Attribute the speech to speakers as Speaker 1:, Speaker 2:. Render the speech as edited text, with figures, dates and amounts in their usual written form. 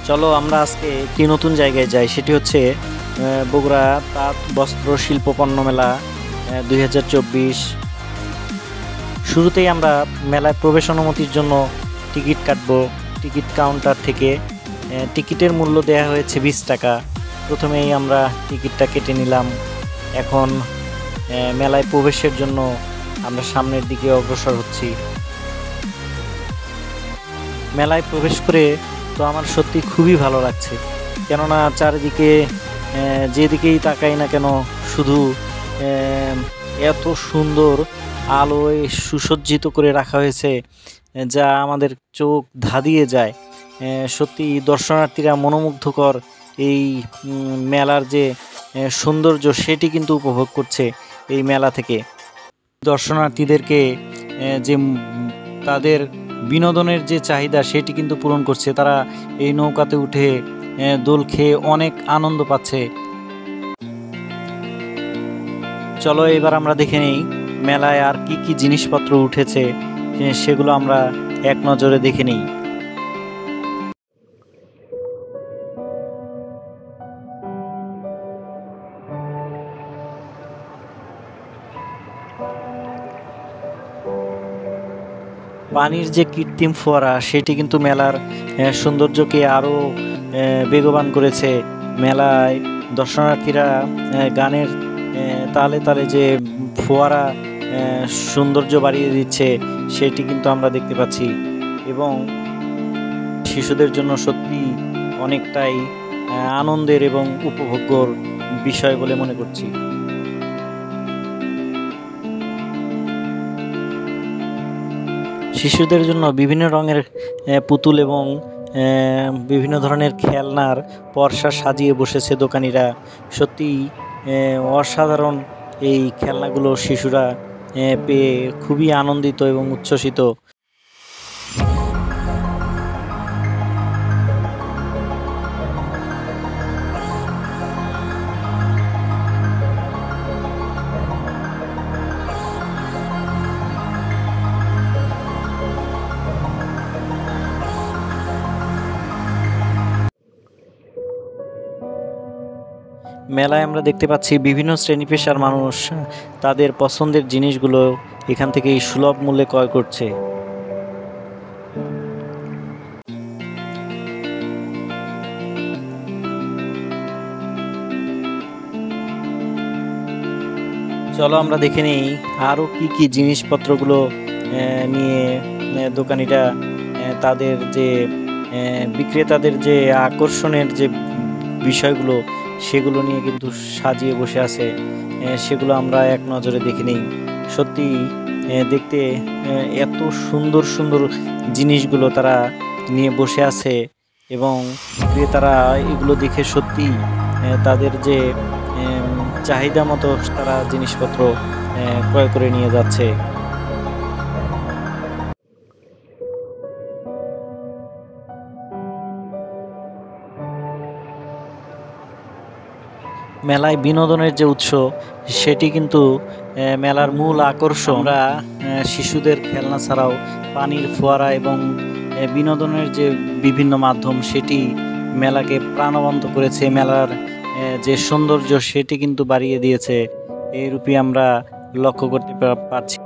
Speaker 1: চলো আমরা আজকে একটি নতুন জায়গায় যাই, সেটি হচ্ছে বগুড়া তাঁত বস্ত্র শিল্প পণ্য মেলা 2024। শুরুতেই আমরা মেলায় প্রবেশ অনুমতির জন্য টিকিট কাটবো। টিকিট কাউন্টার থেকে টিকিটের মূল্য দেওয়া হয়েছে 20 টাকা। প্রথমেই আমরা টিকিটটা কেটে নিলাম। এখন মেলায় প্রবেশের জন্য আমরা সামনের দিকে অগ্রসর হচ্ছি। মেলায় প্রবেশ করে তো আমার সত্যি খুবই ভালো লাগছে, কেননা চারিদিকে যেদিকেই তাকাই না কেন শুধু এত সুন্দর আলোয় সুসজ্জিত করে রাখা হয়েছে যা আমাদের চোখ ধাঁধিয়ে যায়। সত্যি দর্শনার্থীরা মনোমুগ্ধকর এই মেলার যে সৌন্দর্য সেটি কিন্তু উপভোগ করছে এই মেলা থেকে। দর্শনার্থীদেরকে যে তাদের বিনোদনের যে চাহিদা সেটি কিন্তু পূরণ করছে। তারা এই নৌকাতে উঠে দোল খেয়ে অনেক আনন্দ পাচ্ছে। চলো এবার আমরা দেখে নেই মেলায় আর কি কি জিনিসপত্র উঠেছে, সেগুলো আমরা এক নজরে দেখে নিই। পানির যে কৃত্রিম ফোয়ারা সেটি কিন্তু মেলার সৌন্দর্যকে আরও বেগবান করেছে। মেলায় দর্শনার্থীরা গানের তালে তালে যে ফোয়ারা সৌন্দর্য বাড়িয়ে দিচ্ছে সেটি কিন্তু আমরা দেখতে পাচ্ছি, এবং শিশুদের জন্য সত্যি অনেকটাই আনন্দের এবং উপভোগ্যর বিষয় বলে মনে করছি। শিশুদের জন্য বিভিন্ন রঙের পুতুল এবং বিভিন্ন ধরনের খেলনার পরশা সাজিয়ে বসেছে দোকানিরা। সত্যি অসাধারণ এই খেলনাগুলো শিশুরা পেয়ে খুবই আনন্দিত এবং উচ্ছ্বসিত। মেলায় আমরা দেখতে পাচ্ছি বিভিন্ন শ্রেণী পেশার মানুষ তাদের পছন্দের জিনিসগুলো এখান থেকে সুলভ মূল্যে ক্রয় করছে। চলো আমরা দেখে নেই আরও কি কি জিনিসপত্রগুলো নিয়ে দোকানিরা তাদের যে বিক্রেতাদের যে আকর্ষণের যে বিষয়গুলো সেগুলো নিয়ে কিন্তু সাজিয়ে বসে আছে, সেগুলো আমরা এক নজরে দেখে নেই। সত্যি দেখতে এত সুন্দর সুন্দর জিনিসগুলো তারা নিয়ে বসে আছে, এবং ক্রেতারা এগুলো দেখে সত্যি তাদের যে চাহিদা মতো তারা জিনিসপত্র ক্রয় করে নিয়ে যাচ্ছে। মেলায় বিনোদনের যে উৎস সেটি কিন্তু মেলার মূল আকর্ষণ। আমরা শিশুদের খেলনা ছাড়াও পানির ফোয়ারা এবং বিনোদনের যে বিভিন্ন মাধ্যম সেটি মেলাকে প্রাণবন্ত করেছে। মেলার যে সৌন্দর্য সেটি কিন্তু বাড়িয়ে দিয়েছে, এই রূপে আমরা লক্ষ্য করতে পারছি।